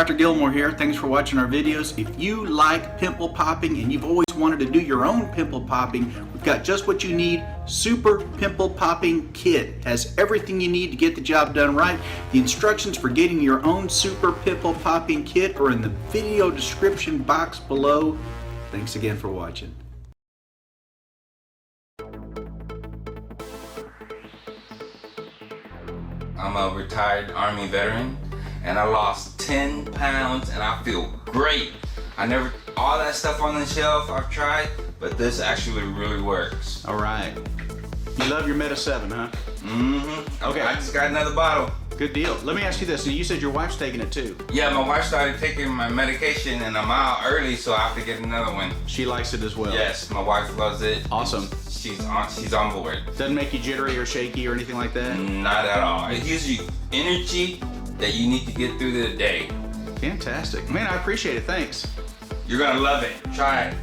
Dr. Gilmore here. Thanks for watching our videos. If you like pimple popping and you've always wanted to do your own pimple popping, we've got just what you need. Super Pimple Popping Kit has everything you need to get the job done right. The instructions for getting your own Super Pimple Popping Kit are in the video description box below. Thanks again for watching. I'm a retired Army veteran and I lost 10 pounds and I feel great. All that stuff on the shelf I've tried, but this actually really works. All right. You love your Meta 7, huh? Mm-hmm. Okay. I just got another bottle. Good deal. Let me ask you this. You said your wife's taking it too. Yeah, my wife started taking my medication and I'm out early, so I have to get another one. She likes it as well. Yes, my wife loves it. Awesome. She's on board. Doesn't make you jittery or shaky or anything like that? Not at all. It gives you energy that you need to get through the day. Fantastic. Man, I appreciate it. Thanks. You're gonna love it. Try it.